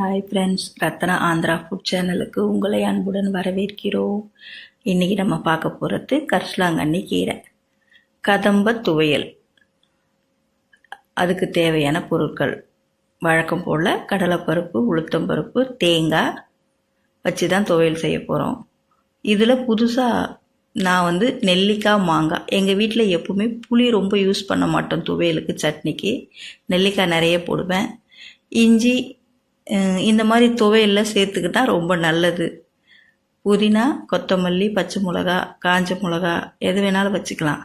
Hi friends, Ratna Andhra food சேனலுக்கு உங்களை அன்புடன் வரவேற்கிறோம். இன்றைக்கி நம்ம பார்க்க போகிறது கரிசலாங்கண்ணி கீரை கதம்ப துவையல். அதுக்கு தேவையான பொருட்கள் வழக்கம் போல் கடலைப்பருப்பு, உளுத்தம்பருப்பு, தேங்காய் வச்சு தான் துவையல் செய்ய போகிறோம். இதில் புதுசாக நான் நெல்லிக்காய், மாங்காய், எங்கள் வீட்டில் எப்பவுமே புளி ரொம்ப யூஸ் பண்ண மாட்டோம் துவையலுக்கு, சட்னிக்கு நெல்லிக்காய் நிறைய போடுவேன். இஞ்சி இந்த மாதிரி துவையலில் சேர்த்துக்கிட்டா ரொம்ப நல்லது. புதினா, கொத்தமல்லி, பச்சை மிளகா, காஞ்ச மிளகா எது வேணாலும் வச்சுக்கலாம்.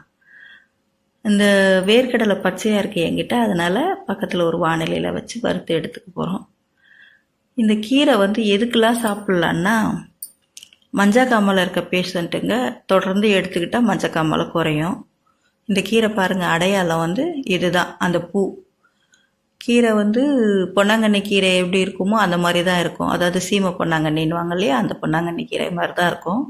இந்த வேர்க்கடலை பச்சையாக இருக்குது என்கிட்ட, அதனால் பக்கத்தில் ஒரு வானிலையில் வச்சு வறுத்து எடுத்துக்க போகிறோம். இந்த கீரை எதுக்கெல்லாம் சாப்பிட்லான்னா, மஞ்சக்காமலை இருக்க பேஷண்ட்டுங்க தொடர்ந்து எடுத்துக்கிட்டால் மஞ்சக்காமலை குறையும். இந்த கீரை பாருங்கள், அடையாளம் இதுதான் அந்த பூ. கீரை பொன்னாங்கண்ணி கீரை எப்படி இருக்குமோ அந்த மாதிரி தான் இருக்கும். அதாவது சீமை பொன்னாங்கண்ணின்னு இல்லையா, அந்த பொன்னாங்கண்ணி கீரை மாதிரி தான் இருக்கும்.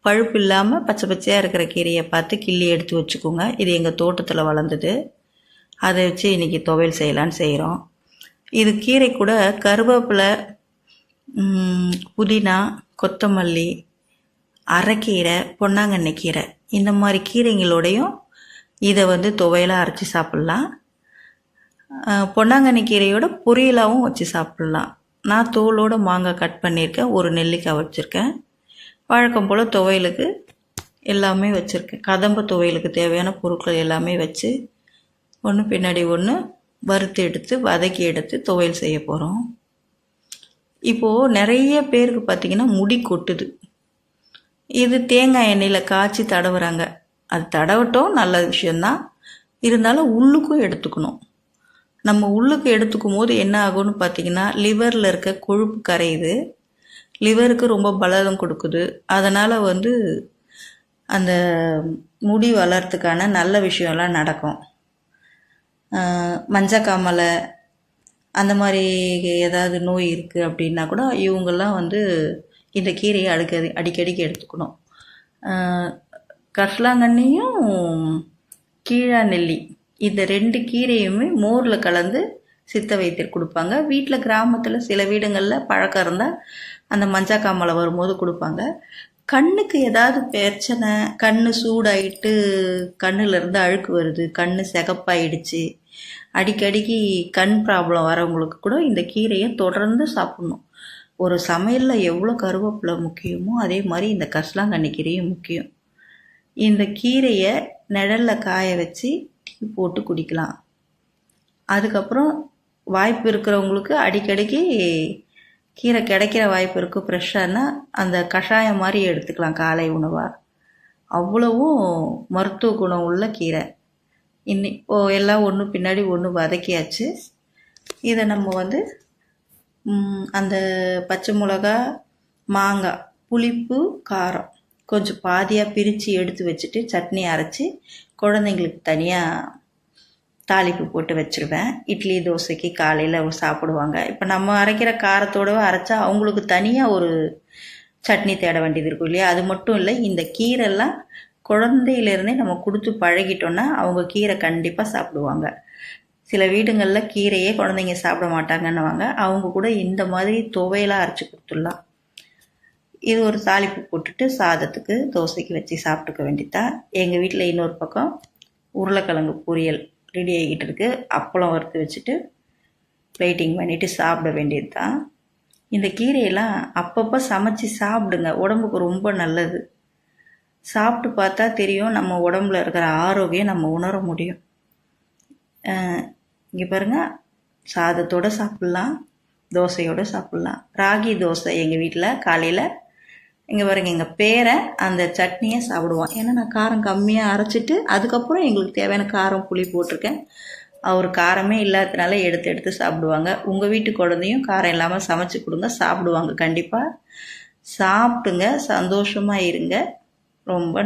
பழுப்பு இல்லாமல் பச்சை பச்சையாக இருக்கிற கீரையை பார்த்து கிள்ளி எடுத்து வச்சுக்கோங்க. இது எங்கள் தோட்டத்தில் வளர்ந்தது. அதை வச்சு இன்றைக்கி துவையல் செய்யலான்னு செய்கிறோம். இது கீரை கூட கருவேப்பிலை, புதினா, கொத்தமல்லி, அரைக்கீரை, பொன்னாங்கண்ணி கீரை இந்த மாதிரி கீரைங்களோடையும் இதை துவையலாக அரைச்சி சாப்பிட்லாம். பொன்னாங்கண்ணி கீரையோட பொரியலாகவும் வச்சு சாப்பிட்லாம். நான் தோலோடு மாங்காய் கட் பண்ணியிருக்கேன், ஒரு நெல்லிக்காய் வச்சுருக்கேன். வழக்கம் போல் துவையலுக்கு எல்லாமே வச்சுருக்கேன். கதம்ப துவையலுக்கு தேவையான பொருட்கள் எல்லாமே வச்சு ஒன்று பின்னாடி ஒன்று வறுத்து எடுத்து வதக்கி எடுத்து துவையல் செய்ய போகிறோம். இப்போது நிறைய பேருக்கு பார்த்திங்கன்னா முடி கொட்டுது. இது தேங்காய் எண்ணெயில் காய்ச்சி தடவுறாங்க. அது தடவட்டும், நல்ல விஷயந்தான். இருந்தாலும் உள்ளுக்கும் எடுத்துக்கணும். நம்ம உள்ளுக்கு எடுத்துக்கும் போது என்ன ஆகும்னு பார்த்திங்கன்னா, லிவரில் இருக்க கொழுப்பு கரையுது, லிவருக்கு ரொம்ப பலம் கொடுக்குது. அதனால் அந்த முடி வளர்கிறதுக்கான நல்ல விஷயம்லாம் நடக்கும். மஞ்சக்காமலை அந்த மாதிரி ஏதாவது நோய் இருக்குது அப்படின்னா கூட இவங்கெல்லாம் இந்த கீரையை அடிக்கடிக்கு எடுத்துக்கணும். கரிசலாங்கண்ணியும் கீழா நெல்லி இந்த 2 கீரையுமே மோரில் கலந்து சித்த வைத்தியர் கொடுப்பாங்க. வீட்டில் கிராமத்தில் சில வீடுங்களில் பழக்கம் இருந்தால் அந்த மஞ்சக்காமலை வரும்போது கொடுப்பாங்க. கண்ணுக்கு ஏதாவது பிரச்சனை, கண் சூடாயிட்டு கண்ணிலேருந்து அழுக்கு வருது, கண் சிகப்பாயிடுச்சு, அடிக்கடிக்கு கண் ப்ராப்ளம் வரவங்களுக்கு கூட இந்த கீரையை தொடர்ந்து சாப்பிட்ணும். ஒரு சமையலில் எவ்வளோ கருவேப்பிலை முக்கியமோ அதே மாதிரி இந்த கரிசலாங்கண்ணி கீரையும் முக்கியம். இந்த கீரையை நிழலில் காய வச்சு டீ போட்டு குடிக்கலாம். அதுக்கப்புறம் வாய்ப்பு இருக்கிறவங்களுக்கு அடிக்கடிக்கு கீரை கிடைக்கிற வாய்ப்பு இருக்குது, ஃப்ரெஷ்ஷானா அந்த கஷாயம் மாதிரி எடுத்துக்கலாம் காலை உணவாக. அவ்வளவும் மருத்துவ குணம் உள்ள கீரை. இப்போது எல்லாம் ஒன்று பின்னாடி ஒன்று வதக்கியாச்சு. இதை நம்ம அந்த பச்சை மிளகா, மாங்காய், புளிப்பு, காரம் கொஞ்சம் பாதியாக பிரித்து எடுத்து வச்சுட்டு சட்னி அரைச்சி குழந்தைங்களுக்கு தனியாக தாளிப்பு போட்டு வச்சுருவேன். இட்லி தோசைக்கு காலையில் சாப்பிடுவாங்க. இப்போ நம்ம அரைக்கிற காரத்தோடு அரைச்சா அவங்களுக்கு தனியாக ஒரு சட்னி தேட வேண்டியது இருக்கும் இல்லையா. அது மட்டும் இல்லை, இந்த கீரைலாம் குழந்தையிலேருந்தே நம்ம கொடுத்து பழகிட்டோன்னா அவங்க கீரை கண்டிப்பாக சாப்பிடுவாங்க. சில வீடுங்களில் கீரையே குழந்தைங்க சாப்பிட மாட்டாங்கன்னுவாங்க. அவங்க கூட இந்த மாதிரி துவையலாக அரைச்சி கொடுத்துடலாம். இது ஒரு தாளிப்பு போட்டுட்டு சாதத்துக்கு தோசைக்கு வச்சு சாப்பிட்டுக்க வேண்டியதா. எங்கள் வீட்டில் இன்னொரு பக்கம் உருளைக்கிழங்கு பொரியல் ரெடி ஆகிக்கிட்டு இருக்கு. அப்பளம் வறுத்து வச்சுட்டு வெயிட்டிங் பண்ணிவிட்டு சாப்பிட வேண்டியது தான். இந்த கீரையெல்லாம் அப்பப்போ சமைச்சி சாப்பிடுங்க, உடம்புக்கு ரொம்ப நல்லது. சாப்பிட்டு பார்த்தா தெரியும், நம்ம உடம்புல இருக்கிற ஆரோக்கியம் நம்ம உணர முடியும். இங்கே பாருங்கள், சாதத்தோடு சாப்பிட்லாம், தோசையோடு சாப்பிட்லாம். ராகி தோசை எங்கள் வீட்டில் காலையில். இங்கே பாருங்க, எங்கள் பேரை அந்த சட்னியை சாப்பிடுவான். ஏன்னா நான் காரம் கம்மியாக அரைச்சிட்டு அதுக்கப்புறம் எங்களுக்கு தேவையான காரம் புளி போட்டிருக்கேன். அவர் காரமே இல்லாததுனால எடுத்து எடுத்து சாப்பிடுவாங்க. உங்கள் வீட்டு குழந்தையும் காரம் இல்லாமல் சமைச்சு கொடுங்க, சாப்பிடுவாங்க. கண்டிப்பாக சாப்பிட்டுங்க, சந்தோஷமாக இருங்க. ரொம்ப